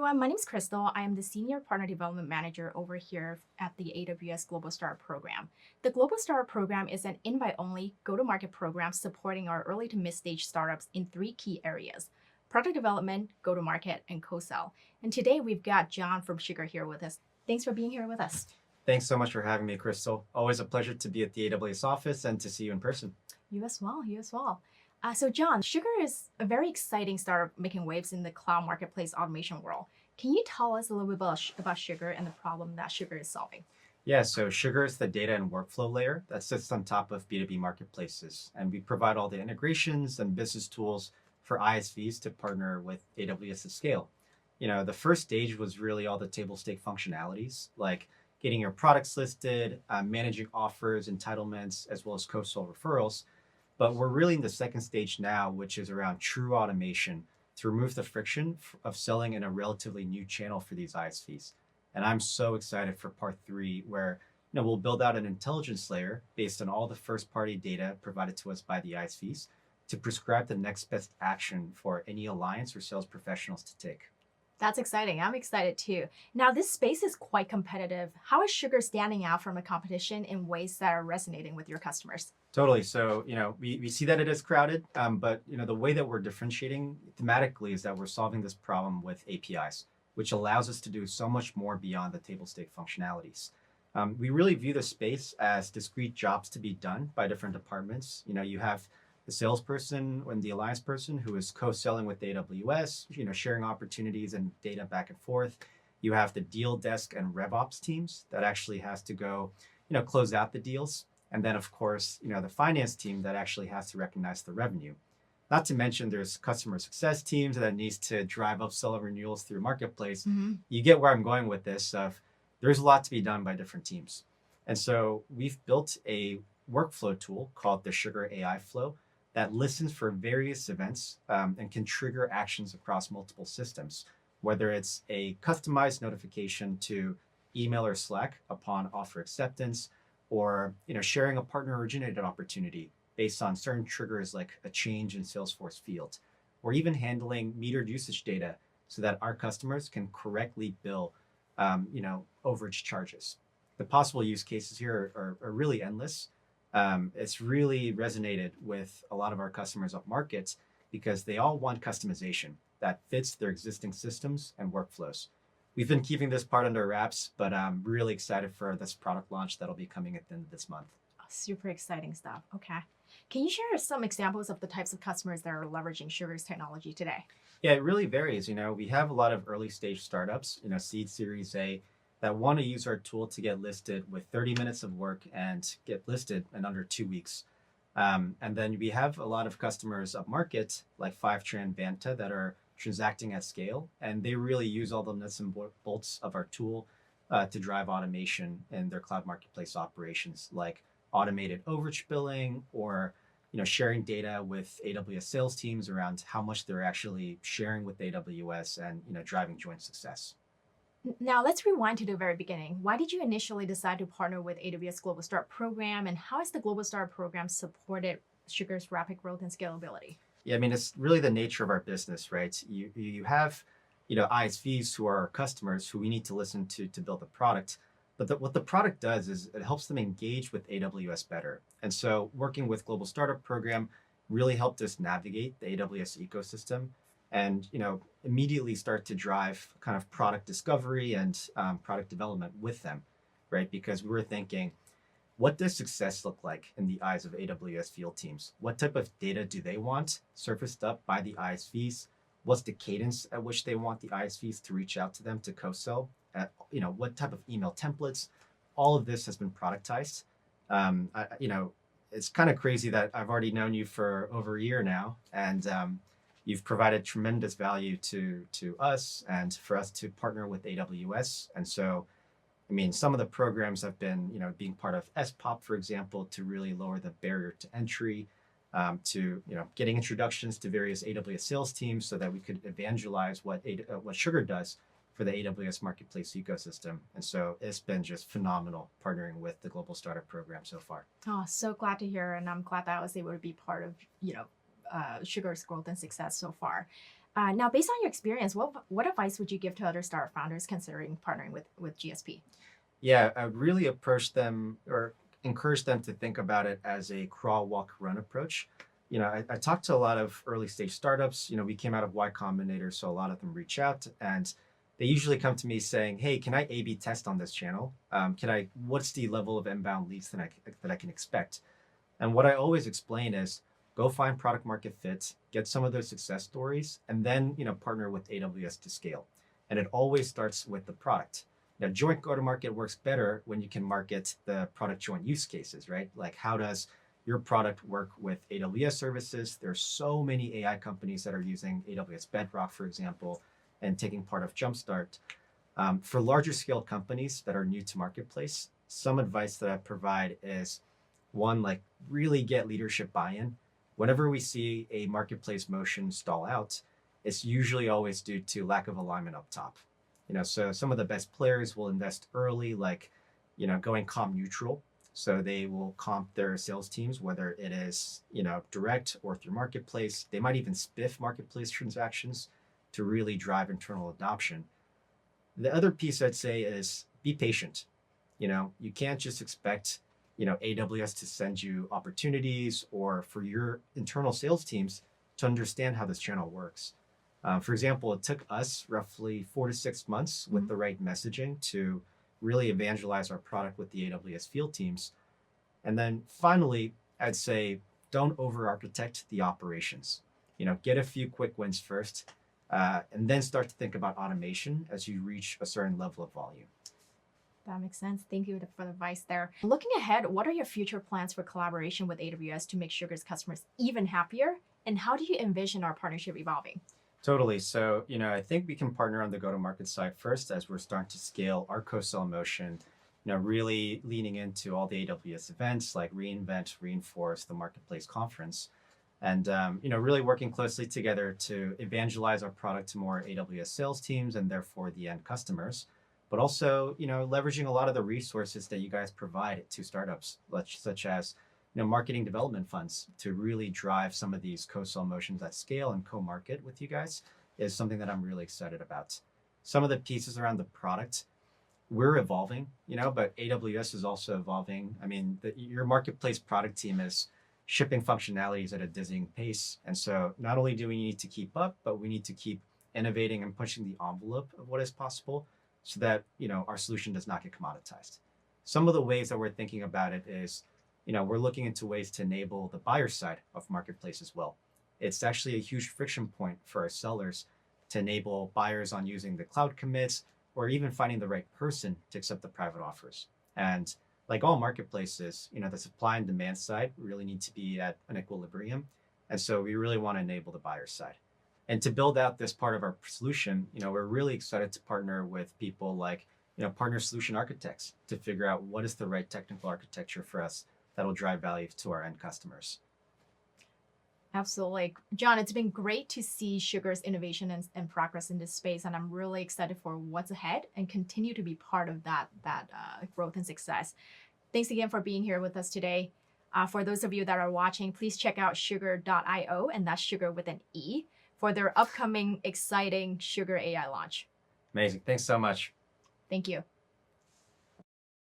Everyone, my name is Crystal. I am the Senior Partner Development Manager over here at the AWS Global Startup Program. The Global Startup Program is an invite-only go-to-market program supporting our early to mid-stage startups in three key areas: product development, go-to-market, and co-sell. And today we've got John from Suger here with us. Thanks for being here with us. Thanks so much for having me, Crystal. Always a pleasure to be at the AWS office and to see you in person. You as well, you as well. So John, Sugar is a very exciting startup making waves in the cloud marketplace automation world. Can you tell us a little bit about Sugar and the problem that Sugar is solving? Yeah, so Sugar is the data and workflow layer that sits on top of B2B marketplaces. And we provide all the integrations and business tools for ISVs to partner with AWS at scale. The first stage was really all the table stake functionalities, like getting your products listed, managing offers, entitlements, as well as co-sell referrals. But we're really in the second stage now, which is around true automation to remove the friction of selling in a relatively new channel for these ISVs. And I'm so excited for part three, where we'll build out an intelligence layer based on all the first-party data provided to us by the ISVs to prescribe the next best action for any alliance or sales professionals to take. That's exciting. I'm excited too. Now, this space is quite competitive. How is Sugar standing out from the competition in ways that are resonating with your customers? Totally. So, we see that it is crowded, but, the way that we're differentiating thematically is that we're solving this problem with APIs, which allows us to do so much more beyond the table stake functionalities. We really view the space as discrete jobs to be done by different departments. You have the salesperson and the alliance person who is co-selling with AWS, sharing opportunities and data back and forth. You have the deal desk and RevOps teams that actually has to go, close out the deals. And then, of course, the finance team that actually has to recognize the revenue. Not to mention there's customer success teams that needs to drive upsell and renewals through marketplace. You get where I'm going with this. There's a lot to be done by different teams. And so we've built a workflow tool called the Sugar AI Flow that listens for various events and can trigger actions across multiple systems, whether it's a customized notification to email or Slack upon offer acceptance, or sharing a partner originated opportunity based on certain triggers like a change in Salesforce field, or even handling metered usage data so that our customers can correctly bill overage charges. The possible use cases here are really endless. It's really resonated with a lot of our customers up markets because they all want customization that fits their existing systems and workflows. We've been keeping this part under wraps, but I'm really excited for this product launch that'll be coming at the end of this month. Oh, super exciting stuff. Okay. Can you share some examples of the types of customers that are leveraging Sugar's technology today? Yeah, it really varies. We have a lot of early stage startups, seed series A, that want to use our tool to get listed with 30 minutes of work and get listed in under 2 weeks. And then we have a lot of customers up market, like Fivetran and Vanta, that are transacting at scale, and they really use all the nuts and bolts of our tool to drive automation in their cloud marketplace operations, like automated overage billing, or sharing data with AWS sales teams around how much they're actually sharing with AWS and driving joint success. Now, let's rewind to the very beginning. Why did you initially decide to partner with AWS Global Startup Program, and how has the Global Startup Program supported Sugar's rapid growth and scalability? Yeah, I mean, it's really the nature of our business, right? You have, ISVs who are our customers who we need to listen to build the product. But what the product does is it helps them engage with AWS better. And so working with Global Startup Program really helped us navigate the AWS ecosystem and, immediately start to drive kind of product discovery and product development with them, right? Because we were thinking, what does success look like in the eyes of AWS field teams? What type of data do they want surfaced up by the ISVs? What's the cadence at which they want the ISVs to reach out to them to co-sell? What type of email templates? All of this has been productized. It's kind of crazy that I've already known you for over a year now, and you've provided tremendous value to us and for us to partner with AWS. And so, I mean, some of the programs have been, being part of SPOP, for example, to really lower the barrier to entry, to, getting introductions to various AWS sales teams so that we could evangelize what Sugar does for the AWS marketplace ecosystem. And so it's been just phenomenal partnering with the Global Startup Program so far. Oh, so glad to hear, and I'm glad that I was able to be part of, Sugar's growth and success so far. Now, based on your experience, what advice would you give to other startup founders considering partnering with GSP? Yeah, I would really approach them or encourage them to think about it as a crawl, walk, run approach. I talked to a lot of early stage startups. We came out of Y Combinator, so a lot of them reach out and they usually come to me saying, "Hey, can I A/B test on this channel? What's the level of inbound leads that I can expect?" And what I always explain is, go find product market fit, get some of those success stories, and then partner with AWS to scale. And it always starts with the product. Now, joint go-to-market works better when you can market the product joint use cases, right? Like, how does your product work with AWS services? There's so many AI companies that are using AWS Bedrock, for example, and taking part of Jumpstart. For larger scale companies that are new to marketplace, some advice that I provide is one, like really get leadership buy-in. Whenever we see a marketplace motion stall out, it's usually always due to lack of alignment up top. So some of the best players will invest early, like, going comp neutral. So they will comp their sales teams, whether it is, direct or through marketplace. They might even spiff marketplace transactions to really drive internal adoption. The other piece I'd say is be patient. You can't just expect, AWS to send you opportunities or for your internal sales teams to understand how this channel works. For example, it took us roughly 4 to 6 months with the right messaging to really evangelize our product with the AWS field teams. And then finally, I'd say don't over-architect the operations. Get a few quick wins first, and then start to think about automation as you reach a certain level of volume. That makes sense. Thank you for the advice there. Looking ahead, what are your future plans for collaboration with AWS to make Sugar's customers even happier? And how do you envision our partnership evolving? Totally. So, I think we can partner on the go-to-market side first as we're starting to scale our co-sell motion, really leaning into all the AWS events like reInvent, Reinforce, the Marketplace Conference, and, really working closely together to evangelize our product to more AWS sales teams and therefore the end customers, but also, leveraging a lot of the resources that you guys provide to startups, such as marketing development funds to really drive some of these co-sell motions at scale and co-market with you guys is something that I'm really excited about. Some of the pieces around the product, we're evolving, but AWS is also evolving. I mean, your marketplace product team is shipping functionalities at a dizzying pace. And so not only do we need to keep up, but we need to keep innovating and pushing the envelope of what is possible so that, our solution does not get commoditized. Some of the ways that we're thinking about it is, we're looking into ways to enable the buyer side of marketplace as well. It's actually a huge friction point for our sellers to enable buyers on using the cloud commits or even finding the right person to accept the private offers. And like all marketplaces, the supply and demand side really need to be at an equilibrium. And so we really want to enable the buyer side. And to build out this part of our solution, we're really excited to partner with people like, partner solution architects to figure out what is the right technical architecture for us that'll drive value to our end customers. Absolutely. John, it's been great to see Sugar's innovation and progress in this space. And I'm really excited for what's ahead and continue to be part of that growth and success. Thanks again for being here with us today. For those of you that are watching, please check out sugar.io, and that's Sugar with an E, for their upcoming exciting Sugar AI launch. Amazing. Thanks so much. Thank you.